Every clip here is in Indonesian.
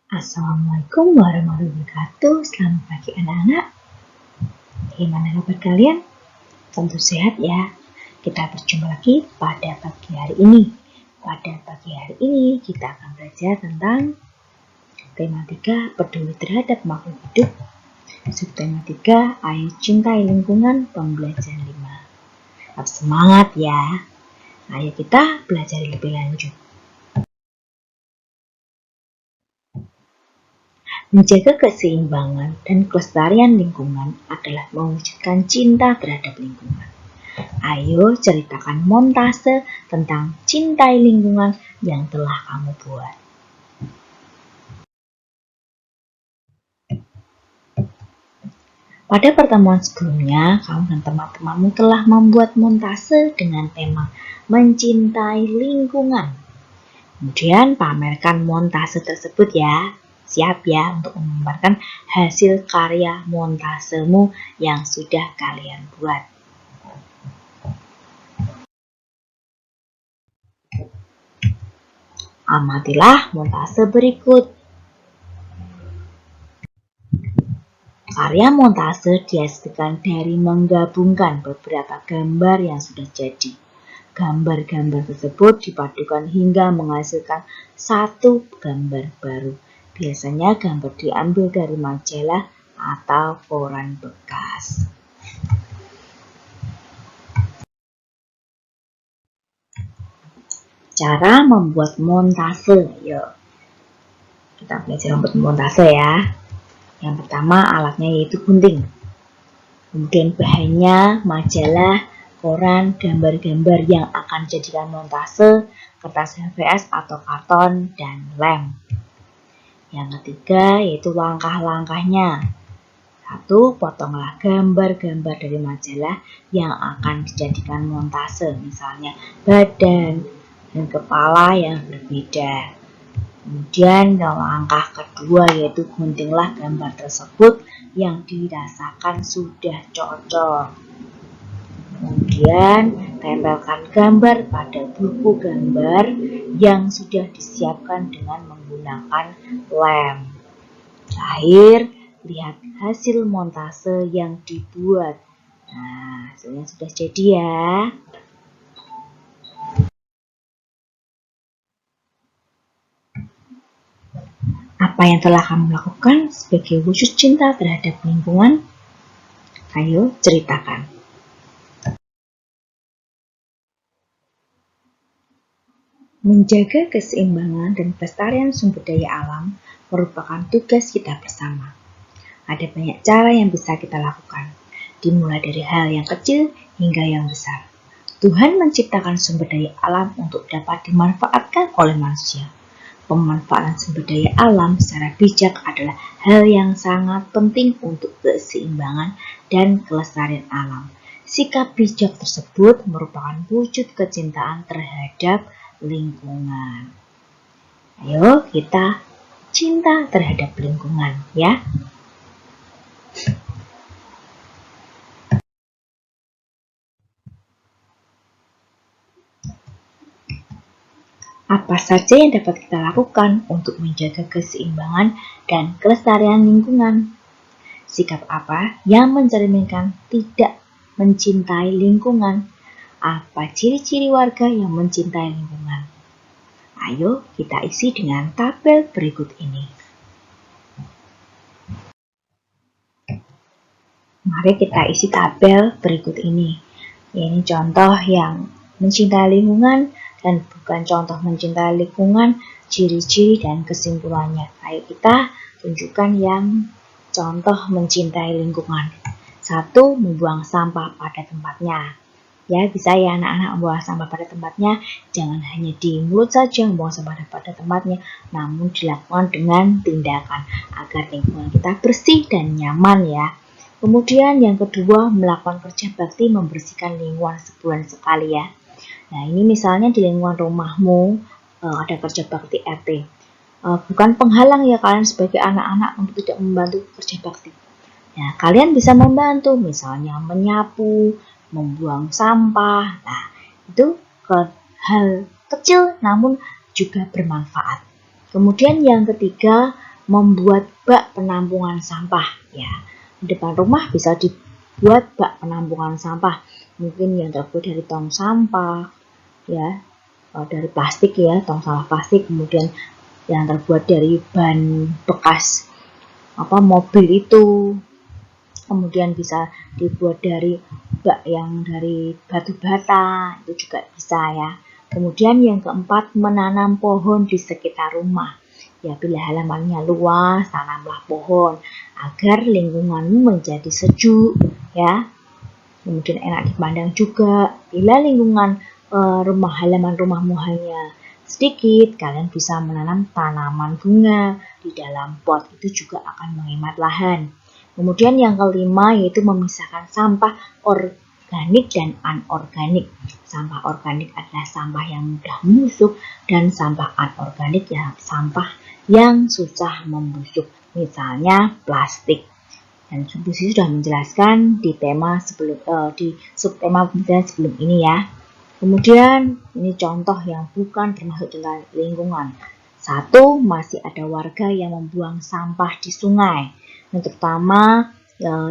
Assalamualaikum warahmatullahi wabarakatuh. Selamat pagi anak-anak. Bagaimana kabar kalian? Tentu sehat ya. Kita berjumpa lagi pada pagi hari ini. Pada pagi hari ini kita akan belajar tentang tema 3 peduli terhadap makhluk hidup. Subtema 3 ayo cintai lingkungan pembelajaran 5. Tetap semangat ya. Ayo kita belajar lebih lanjut. Menjaga keseimbangan dan kelestarian lingkungan adalah mewujudkan cinta terhadap lingkungan. Ayo ceritakan montase tentang cintai lingkungan yang telah kamu buat. Pada pertemuan sebelumnya, kamu dan teman-temanmu telah membuat montase dengan tema mencintai lingkungan. Kemudian pamerkan montase tersebut ya. Siap ya untuk memamerkan hasil karya montasemu yang sudah kalian buat. Amatilah montase berikut. Karya montase dihasilkan dari menggabungkan beberapa gambar yang sudah jadi. Gambar-gambar tersebut dipadukan hingga menghasilkan satu gambar baru. Biasanya gambar diambil dari majalah atau koran bekas. Cara membuat montase. Yuk, kita belajar membuat montase ya. Yang pertama alatnya yaitu gunting. Kemudian bahannya majalah, koran, gambar-gambar yang akan dijadikan montase, kertas HVS atau karton, dan lem. Yang ketiga yaitu langkah-langkahnya. 1. Potonglah gambar-gambar dari majalah yang akan dijadikan montase, misalnya badan dan kepala yang berbeda. Kemudian langkah kedua yaitu guntinglah gambar tersebut yang dirasakan sudah cocok. Kemudian tempelkan gambar pada buku gambar yang sudah disiapkan dengan menggunakan lem. Terakhir, lihat hasil montase yang dibuat. Nah, hasilnya sudah jadi ya. Apa yang telah kamu lakukan sebagai wujud cinta terhadap lingkungan? Ayo ceritakan. Menjaga keseimbangan dan pelestarian sumber daya alam merupakan tugas kita bersama. Ada banyak cara yang bisa kita lakukan, dimulai dari hal yang kecil hingga yang besar. Tuhan menciptakan sumber daya alam untuk dapat dimanfaatkan oleh manusia. Pemanfaatan sumber daya alam secara bijak adalah hal yang sangat penting untuk keseimbangan dan kelestarian alam. Sikap bijak tersebut merupakan wujud kecintaan terhadap lingkungan. Ayo kita cinta terhadap lingkungan ya. Apa saja yang dapat kita lakukan untuk menjaga keseimbangan dan kelestarian lingkungan? Sikap apa yang mencerminkan tidak mencintai lingkungan? Apa ciri-ciri warga yang mencintai lingkungan? Ayo kita isi dengan tabel berikut ini. Mari kita isi tabel berikut ini. Ini contoh yang mencintai lingkungan dan bukan contoh mencintai lingkungan, ciri-ciri dan kesimpulannya. Ayo kita tunjukkan yang contoh mencintai lingkungan. 1. Membuang sampah pada tempatnya. Ya, bisa ya anak-anak membuang sampah pada tempatnya. Jangan hanya di mulut saja membuang sampah pada tempatnya, namun dilakukan dengan tindakan agar lingkungan kita bersih dan nyaman ya. Kemudian yang kedua, melakukan kerja bakti membersihkan lingkungan sebulan sekali ya. Nah, ini misalnya di lingkungan rumahmu ada kerja bakti RT. Bukan penghalang ya kalian sebagai anak-anak untuk tidak membantu kerja bakti. Nah, kalian bisa membantu misalnya menyapu, membuang sampah. Nah, itu hal kecil namun juga bermanfaat. Kemudian yang ketiga, membuat bak penampungan sampah ya. Di depan rumah bisa dibuat bak penampungan sampah, mungkin yang terbuat dari tong sampah ya, dari plastik ya, tong sampah plastik, kemudian yang terbuat dari ban bekas mobil itu, kemudian bisa dibuat dari bak yang dari batu bata, itu juga bisa ya. Kemudian yang keempat, menanam pohon di sekitar rumah. Ya, bila halamannya luas, tanamlah pohon agar lingkunganmu menjadi sejuk ya. Kemudian enak dipandang juga. Bila lingkungan halaman rumahmu hanya sedikit, kalian bisa menanam tanaman bunga di dalam pot, itu juga akan menghemat lahan. Kemudian yang kelima yaitu memisahkan sampah organik dan anorganik. Sampah organik adalah sampah yang mudah membusuk dan sampah anorganik ya sampah yang susah membusuk, misalnya plastik. Dan Bu Sisi sudah menjelaskan di tema di subtema pembelajaran sebelum ini ya. Kemudian ini contoh yang bukan termasuk tentang lingkungan. 1, masih ada warga yang membuang sampah di sungai. Yang terutama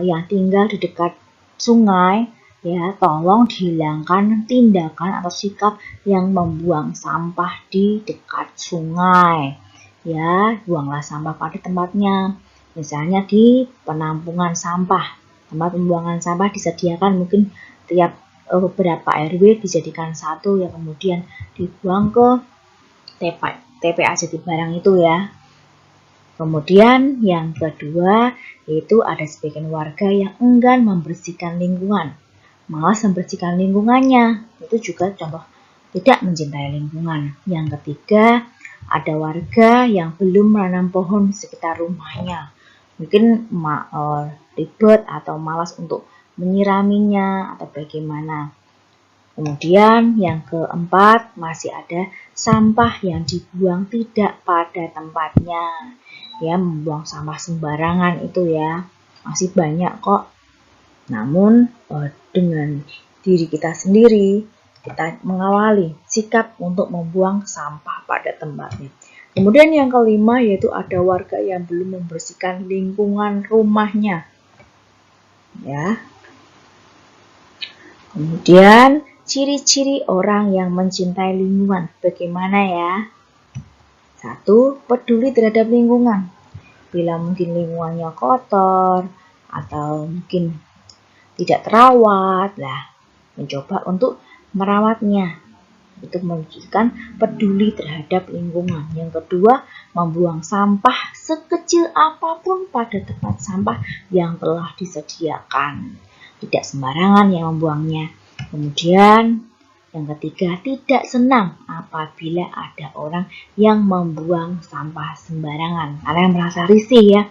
yang tinggal di dekat sungai ya, tolong dihilangkan tindakan atau sikap yang membuang sampah di dekat sungai. Ya, buanglah sampah pada tempatnya. Misalnya di penampungan sampah. Tempat pembuangan sampah disediakan mungkin tiap beberapa RW dijadikan satu yang kemudian dibuang ke TPA Jatibarang itu ya. Kemudian yang kedua yaitu ada sebagian warga yang enggan membersihkan lingkungan, malas membersihkan lingkungannya. Itu juga contoh tidak mencintai lingkungan. Yang ketiga, ada warga yang belum menanam pohon di sekitar rumahnya. Mungkin ribet atau malas untuk menyiraminya atau bagaimana. Kemudian yang keempat, masih ada sampah yang dibuang tidak pada tempatnya. Ya, membuang sampah sembarangan itu ya, masih banyak kok. Namun dengan diri kita sendiri, kita mengawali sikap untuk membuang sampah pada tempatnya. Kemudian yang kelima yaitu ada warga yang belum membersihkan lingkungan rumahnya. Ya. Kemudian ciri-ciri orang yang mencintai lingkungan bagaimana ya? 1, peduli terhadap lingkungan. Bila mungkin lingkungannya kotor atau mungkin tidak terawat, mencoba untuk merawatnya. Itu menunjukkan peduli terhadap lingkungan. Yang kedua, membuang sampah sekecil apapun pada tempat sampah yang telah disediakan. Tidak sembarangan yang membuangnya. Kemudian yang ketiga, tidak senang apabila ada orang yang membuang sampah sembarangan. Karena yang merasa risih ya,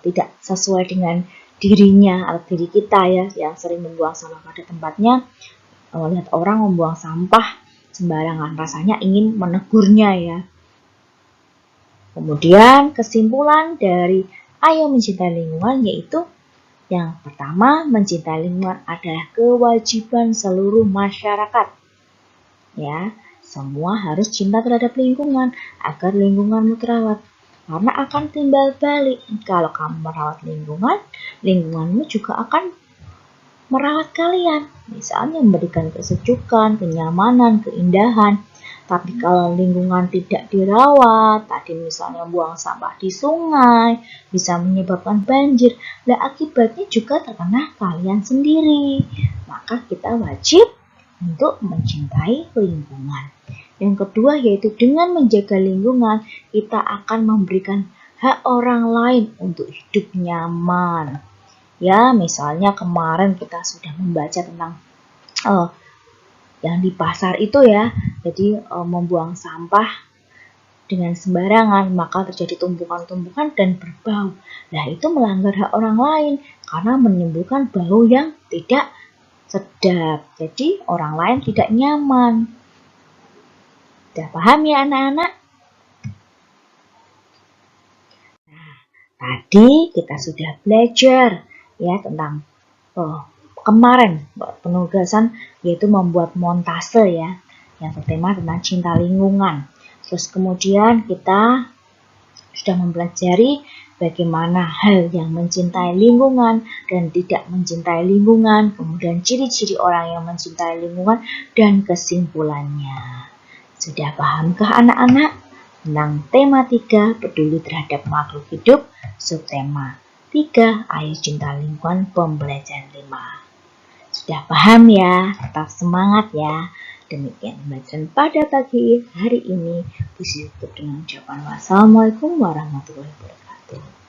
tidak sesuai dengan dirinya atau diri kita ya, yang sering membuang sampah pada tempatnya, melihat orang membuang sampah sembarangan, rasanya ingin menegurnya ya. Kemudian kesimpulan dari Ayo Mencintai Lingkungan yaitu yang pertama, mencintai lingkungan adalah kewajiban seluruh masyarakat. Ya, semua harus cinta terhadap lingkungan agar lingkunganmu terawat. Karena akan timbal balik, kalau kamu merawat lingkungan, lingkunganmu juga akan merawat kalian. Misalnya memberikan kesejukan, kenyamanan, keindahan. Tapi kalau lingkungan tidak dirawat, tadi misalnya buang sampah di sungai, bisa menyebabkan banjir. Dan akibatnya juga terkena kalian sendiri. Maka kita wajib untuk mencintai lingkungan. Yang kedua yaitu dengan menjaga lingkungan, kita akan memberikan hak orang lain untuk hidup nyaman. Ya, misalnya kemarin kita sudah membaca tentang yang di pasar itu ya. Jadi membuang sampah dengan sembarangan, maka terjadi tumpukan-tumpukan dan berbau. Nah, itu melanggar hak orang lain karena menimbulkan bau yang tidak sedap. Jadi orang lain tidak nyaman. Sudah paham ya anak-anak? Nah, tadi kita sudah belajar ya tentang kemarin penugasan yaitu membuat montase ya, yang bertema tentang cinta lingkungan. Terus kemudian kita sudah mempelajari bagaimana hal yang mencintai lingkungan dan tidak mencintai lingkungan, kemudian ciri-ciri orang yang mencintai lingkungan, dan kesimpulannya. Sudah pahamkah anak-anak tentang tema 3 peduli terhadap makhluk hidup, subtema 3 ayo cinta lingkungan, pembelajaran 5. Sudah paham ya? Tetap semangat ya. Demikian pembelajaran pada pagi hari ini. Puji tutup dengan ucapan wassalamualaikum warahmatullahi wabarakatuh.